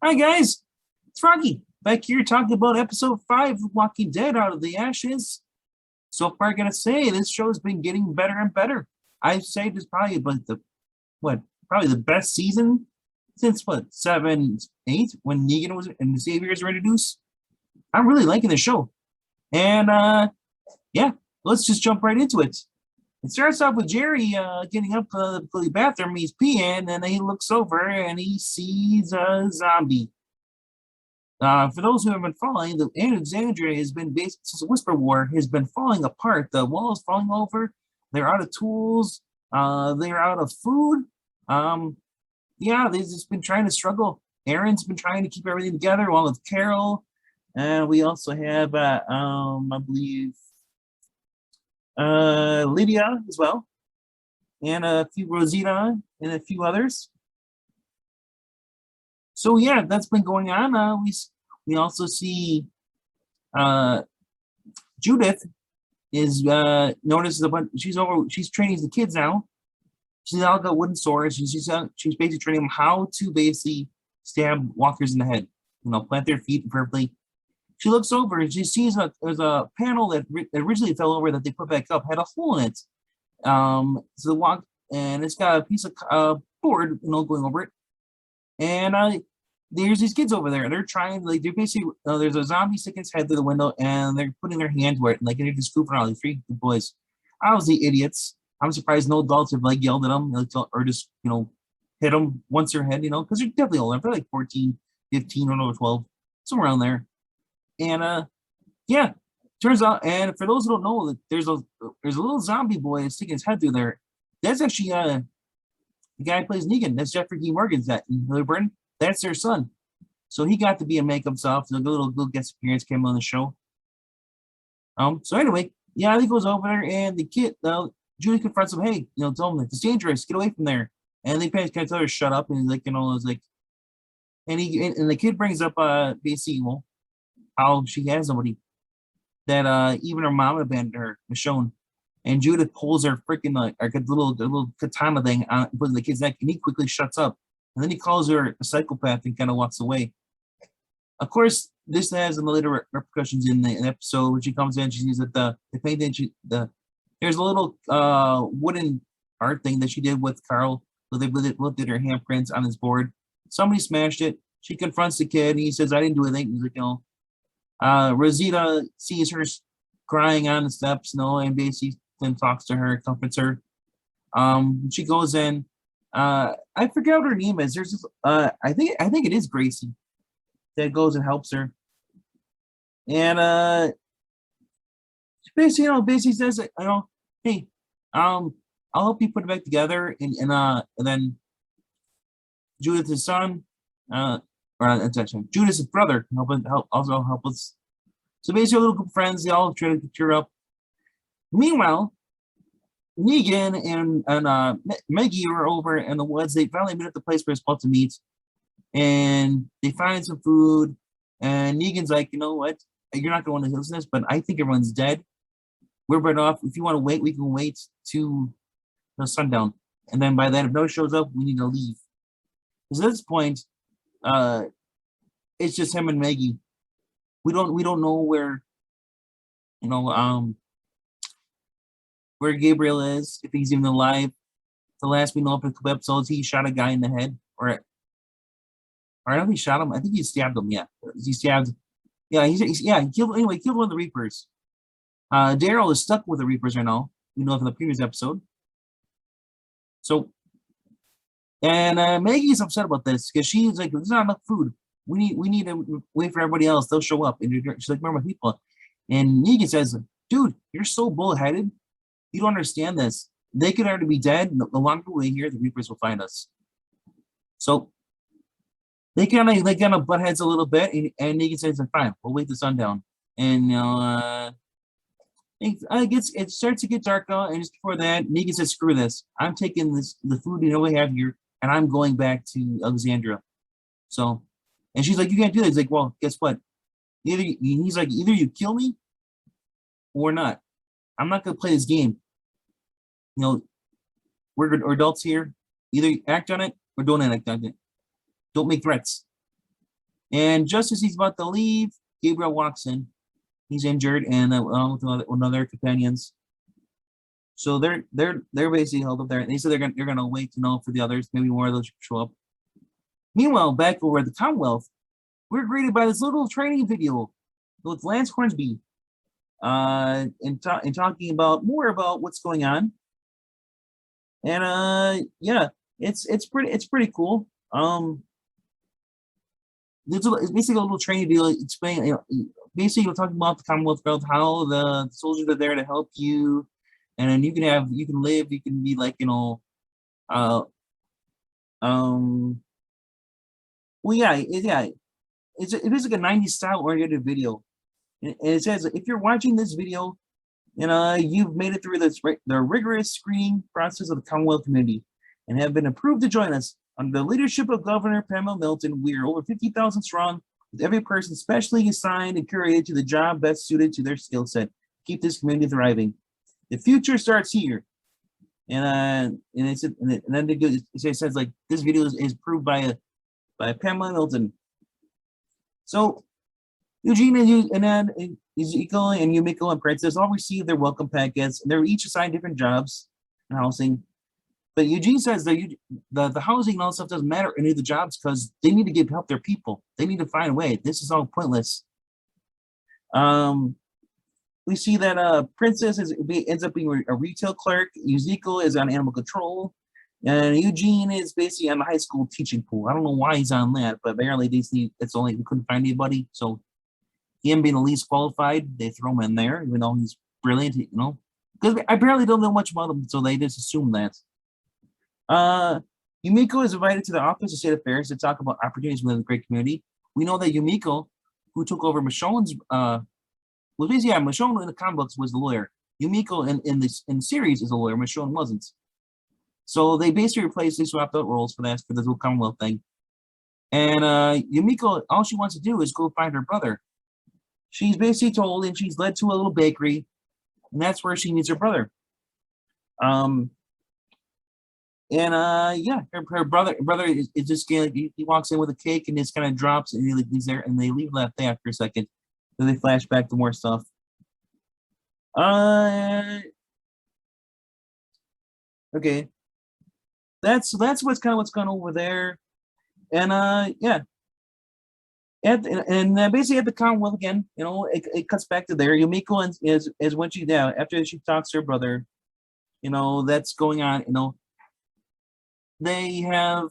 Hi guys, it's Froggie back here talking about episode 5 of Walking Dead Out of the Ashes. So far, I gotta say this show has been getting better and better. I'd say this probably about the what probably the best season since what 7, 8 when Negan was and the Saviors were introduced. I'm really liking the show, and yeah, let's just jump right into it. It starts off with Jerry getting up to the bathroom. He's peeing, and then he looks over and he sees a zombie. For those who have been following, the Alexandria has been based since the Whisper War has been falling apart. The wall is falling over. They're out of tools. They're out of food. Um, yeah, they've just been trying to struggle. Aaron's been trying to keep everything together along with Carol. And we also have, I believe, Lydia as well, and a few Rosita and a few others. So yeah, that's been going on. We also see Judith is notices a bunch. She's training the kids now. She's all got wooden swords. She's basically training them how to basically stab walkers in the head. Plant their feet perfectly. She looks over and she sees there's a panel that originally fell over that they put back up had a hole in it. So the walk and it's got a piece of board, going over it. And there's these kids over there. They're trying, like, they're basically there's a zombie sticking its head through the window, and they're putting their hand where it, like, and they're just goofing around. These three boys, obviously idiots. I'm surprised no adults have like yelled at them or just hit them once their head, because they're definitely older. They're like 14, 15, or 12, somewhere around there. And yeah, turns out, and for those who don't know, that there's a little zombie boy sticking his head through there. That's actually the guy who plays Negan. That's Jeffrey D. Morgan's that in Burton. That's their son. So he got to be a make-up stuff. So a little guest appearance came on the show. So anyway, yeah, he goes over there and the kid, Julie confronts him. Hey, tell him it's dangerous. Get away from there. And they kind of tell her shut up. And he's like, it's like, and the kid brings up basically how she has somebody that even her mom abandoned her, Michonne. And Judith pulls her freaking like a little katana thing on puts in the kid's neck, and he quickly shuts up. And then he calls her a psychopath and kind of walks away. Of course, this has some later repercussions in the episode when she comes in. She sees that the painting, there's a little wooden art thing that she did with Carl. So they looked at her handprints on his board. Somebody smashed it. She confronts the kid, and he says, "I didn't do anything." He's like, Rosita sees her crying on the steps, and basically then talks to her, comforts her. She goes in. I forget what her name is. There's this, I think it is Gracie that goes and helps her. And she basically says, hey, I'll help you put it back together, and then Judith's son, or it's actually Judith's brother can also help us. So basically, a little group of friends, they all try to cheer up. Meanwhile, Negan and Maggie are over in the woods. They finally meet at the place where it's supposed to meet, and they find some food. And Negan's like, you know what? You're not going to listen to this, but I think everyone's dead. We're better off. If you want to wait, we can wait to sundown. And then by then, if no one shows up, we need to leave. Because at this point, it's just him and Maggie. We don't know where, where Gabriel is, if he's even alive. The last we know of a couple episodes, he shot a guy in the head, or I don't think he shot him. I think he stabbed him. Yeah, he stabbed. Yeah, he killed. Anyway, he killed one of the Reapers. Daryl is stuck with the Reapers right now. We know from the previous episode. So, and Maggie's upset about this because she's like, "There's not enough food. We need to wait for everybody else. They'll show up." And she's like, "Remember people." And Negan says, "Dude, you're so bullheaded. You don't understand this. They could already be dead. The longer we wait here, the Reapers will find us." So they kind of butt heads a little bit, and Negan says, "Fine, we'll wait the sundown." And it starts to get dark now, and just before that, Negan says, "Screw this. I'm taking the food we have here, and I'm going back to Alexandria." So, and she's like, "You can't do that." He's like, "Well, guess what? Either you kill me or not. I'm not going to play this game. We're adults here. Either act on it or don't act on it. Don't make threats." And just as he's about to leave, Gabriel walks in. He's injured, and along with another companions. So they're basically held up there. And they said they're gonna wait, for the others. Maybe more of those show up. Meanwhile, back over at the Commonwealth, we're greeted by this little training video with Lance Hornsby, and talking about more about what's going on. And yeah, it's pretty cool. It's basically a little training video explaining, basically we're talking about the Commonwealth Belt, how the soldiers are there to help you, and then you can live, you can be like, well, yeah, it is like a 90s style oriented video. And it says, if you're watching this video, you've made it through the rigorous screening process of the Commonwealth community and have been approved to join us. Under the leadership of Governor Pamela Milton, we are over 50,000 strong, with every person specially assigned and curated to the job best suited to their skill set. Keep this community thriving. The future starts here. And then it says like this video is approved by Pamela Milton. So Eugene and then Ezekiel and Yumiko and Princess all receive their welcome packets, and they're each assigned different jobs and housing. But Eugene says that the housing and all that stuff doesn't matter any of the jobs because they need to help their people. They need to find a way. This is all pointless. We see that Princess ends up being a retail clerk. Ezekiel is on animal control. And Eugene is basically on the high school teaching pool. I don't know why he's on that, but apparently we couldn't find anybody. So him being the least qualified, they throw him in there, even though he's brilliant, because I barely don't know much about him, so they just assume that. Yumiko is invited to the Office of State Affairs to talk about opportunities within the great community. We know that Yumiko, who took over Michonne's, Michonne in the comic books was the lawyer. Yumiko in the series is a lawyer. Michonne wasn't. So they basically swapped out roles for this whole Commonwealth thing. And Yumiko, all she wants to do is go find her brother. She's basically told, and she's led to a little bakery, and that's where she meets her brother. Yeah, her brother is just he walks in with a cake and just kind of drops, and he's there, and they leave left after a second. Then they flash back to more stuff. Okay, that's what's going over there, and yeah. Basically at the Commonwealth again, it cuts back to there. Yumiko is when she's down after she talks to her brother, that's going on. They have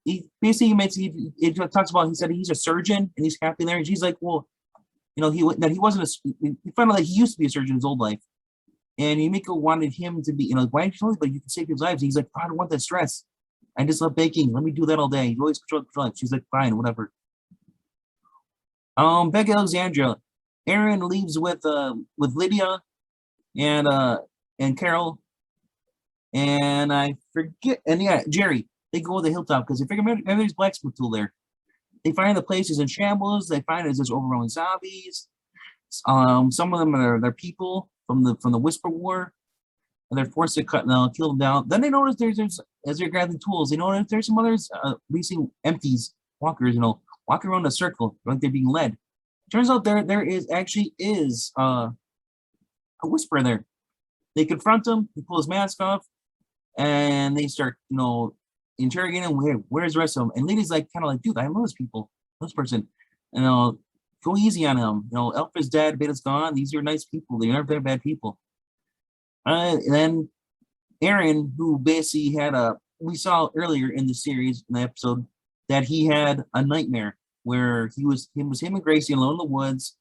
he talks about, he said he's a surgeon and he's happy there, and she's like, well, he wasn't he found out that he used to be a surgeon his old life, and Yumiko wanted him to be, why didn't you tell me, but you can save his lives? And he's like, I don't want that stress. I just love baking. Let me do that all day. You always control life. She's like, fine, whatever. Back at Alexandria, Aaron leaves with Lydia and Carol, and I forget, and yeah, Jerry. They go to the hilltop because they figure maybe there's blacksmith tool there. They find the place is in shambles. They find it's just overrun zombies. Some of them are people from the Whisper War, and they're forced to kill them down. Then they notice there's as they're gathering tools, they notice there's some others leasing empties, walkers, walking around a circle like they're being led. Turns out there is a Whisperer there. They confront him. He pulls his mask off, and they start interrogating him. Where's the rest of them? And Lady's like, kind of like, dude, I know this person, go easy on him. Alpha's dead, Beta's gone. These are nice people. They're never bad people. And then Aaron, who basically had we saw earlier in the series, in the episode, that he had a nightmare where him and Gracie alone in the woods.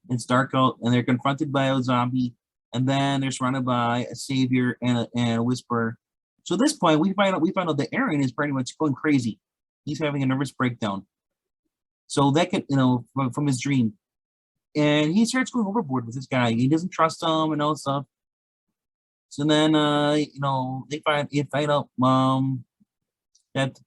It's dark out, and they're confronted by a zombie, and then they're surrounded by a savior and a whisperer. So at this point, we find out that Aaron is pretty much going crazy. He's having a nervous breakdown. So that could, from his dream, and he starts going overboard with this guy. He doesn't trust him and all that stuff. So then, they find out that.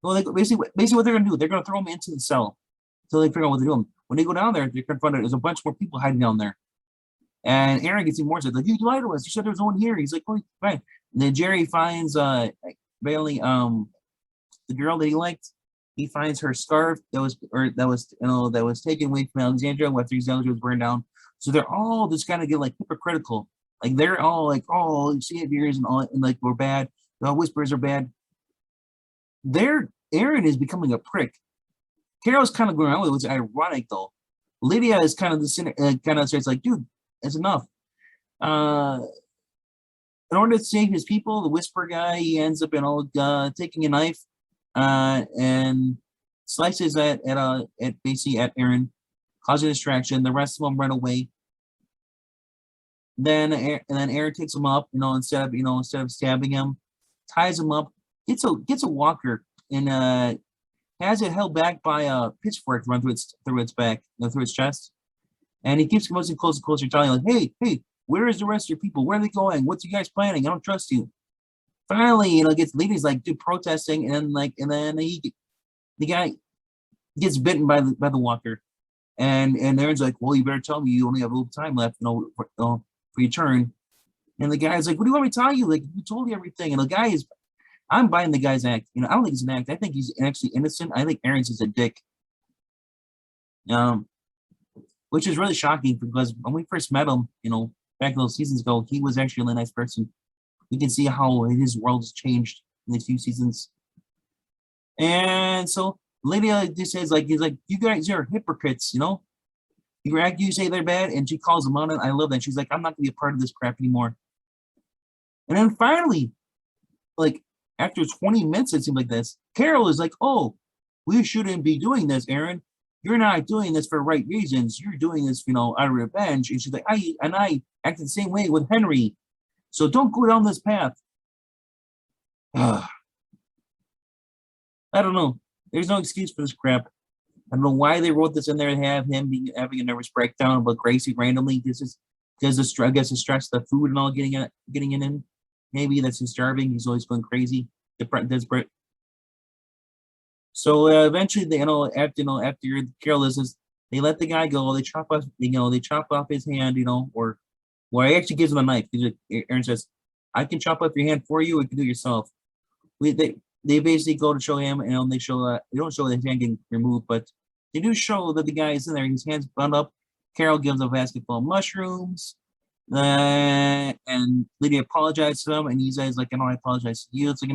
Well, basically what they're gonna do, they're gonna throw him into the cell until they figure out what they're doing. When they go down there, they're confronted. There's a bunch more people hiding down there, and Aaron gets even more like, "You lied to us. You said there was no one here." He's like, "Oh, fine." And then Jerry finds Bailey, the girl that he liked, He finds her scarf that was taken away from Alexandria after Alexandria was burned down. So they're all just kind of get like hypocritical. Like they're all like, oh, saviors and all, and like we're bad. The whispers are bad. Aaron is becoming a prick. Carol's kind of going around with it, which is ironic though. Lydia is kind of the kind of starts like, dude, it's enough. Uh, in order to save his people, the Whisper guy, he ends up taking a knife and slices at basically at Aaron, causing a distraction. The rest of them run away. Then Aaron takes him up, instead of stabbing him, ties him up, gets a walker and has it held back by a pitchfork run through its back, through its chest. And he keeps moving closer and closer, telling like, hey, where is the rest of your people? Where are they going? What's you guys planning? I don't trust you. Finally, gets leading, like, dude, protesting, and then the guy gets bitten by the walker. And Aaron's like, well, you better tell me you only have a little time left, for your turn. And the guy's like, what do you want me to tell you? Like, you told you everything. And the guy is, I'm buying the guy's act. I don't think it's an act. I think he's actually innocent. I think Aaron's just a dick. Which is really shocking because when we first met him, back those seasons ago, he was actually a really nice person. You can see how his world has changed in these few seasons. And so Lydia just says, like, he's like, you guys are hypocrites, You say they're bad, and she calls them on it. I love that. She's like, I'm not gonna be a part of this crap anymore. And then finally, like, after 20 minutes, it seemed like this, Carol is like, oh, we shouldn't be doing this, Aaron. You're not doing this for right reasons. You're doing this, out of revenge. And she's like, I acted the same way with Henry. So don't go down this path. I don't know. There's no excuse for this crap. I don't know why they wrote this in there and have him having a nervous breakdown about Gracie randomly. This is because I guess the stress, the food and all getting in him. Maybe that's him starving. He's always going crazy, desperate. So eventually, after Carol is, they let the guy go. They chop off his hand, or he actually gives him a knife. Aaron says, "I can chop off your hand for you. Or you can do it yourself." They basically go to show him, and they don't show his hand getting removed, but they do show that the guy is in there. His hand's bound up. Carol gives him a basket full of mushrooms, and Lydia apologizes to him, and he says, like, I apologize to you. It's like,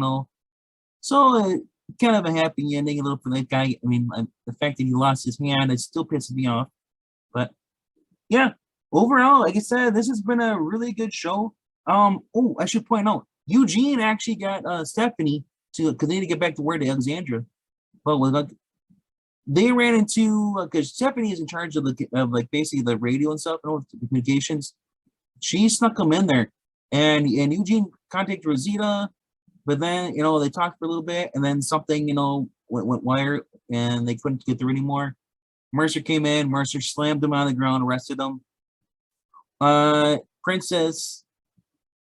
so kind of a happy ending a little for that guy. I mean, the fact that he lost his hand, it still pisses me off. But yeah, overall, like I said, this has been a really good show. Oh, I should point out, Eugene actually got Stephanie because they need to get back to word to Alexandria. But they ran into because Stephanie is in charge of basically the radio and stuff, the communications. She snuck them in there, and Eugene contacted Rosita. But then, they talked for a little bit, and then something, went wire, and they couldn't get through anymore. Mercer came in. Mercer slammed him on the ground, arrested him. Princess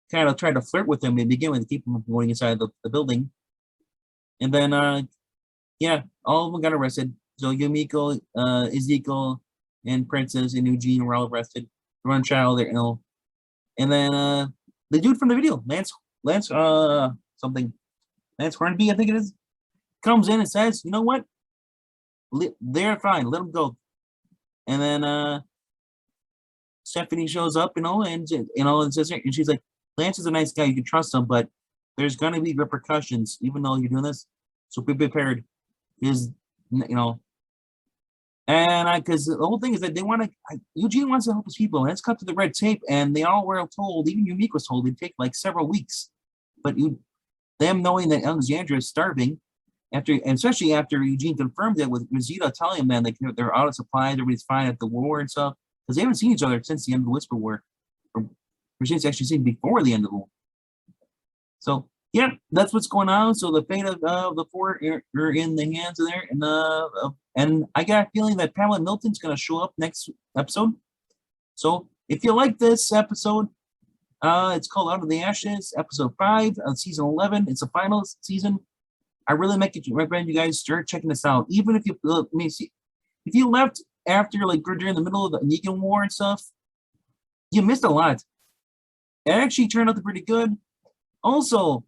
kind of tried to flirt with him to begin with to keep him from going inside the building. And then, all of them got arrested. So Yumiko, Ezekiel, and Princess and Eugene were all arrested. Run trial there, And then the dude from the video, Lance Hornby, I think it is, comes in and says, you know what? They're fine. Let them go. And then Stephanie shows up, and says, and she's like, Lance is a nice guy. You can trust him, but there's going to be repercussions, even though you're doing this. So be prepared. And because the whole thing is that Eugene wants to help his people. Let's cut to the red tape, and they all were told, even Unique was told, it'd take like several weeks. But them knowing that Alexandria is starving, especially after Eugene confirmed it with Rosita telling them that they're out of supplies, everybody's fine at the war and stuff, because they haven't seen each other since the end of the Whisper War, or since actually seen before the end of the war. So yeah, that's what's going on. So the fate of the four are in the hands of there, and I got a feeling that Pamela Milton's going to show up next episode. So if you like this episode, it's called Out of the Ashes, episode 5 of season 11. It's the final season. I really recommend you guys start checking this out. Even if if you left after during the middle of the Negan War and stuff, you missed a lot. It actually turned out pretty good. Also,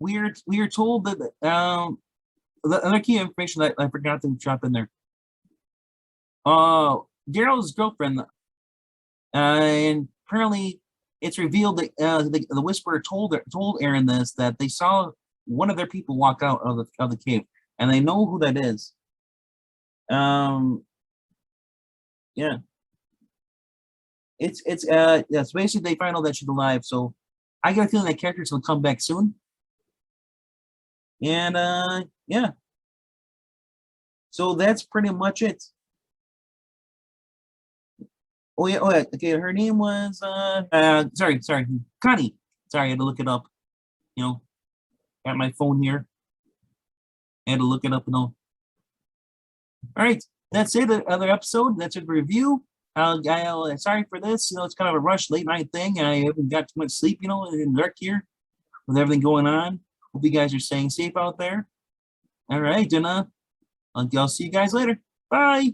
we are told that the other key information that I forgot to drop in there. Daryl's girlfriend, and apparently it's revealed that the Whisperer told Aaron this, that they saw one of their people walk out of the cave, and they know who that is. Yeah. It's yes, basically they find out that she's alive, so I got a feeling that character's gonna come back soon. And yeah. So that's pretty much it. Oh yeah, okay, her name was sorry, Connie. Sorry, I had to look it up. You know, got my phone here. I had to look it up and all. All right, that's it. Another episode. That's a review. Sorry for this. You know, it's kind of a rush late night thing. I haven't got too much sleep. You know, in the dark here with everything going on. Hope you guys are staying safe out there. All right, and I'll see you guys later. Bye.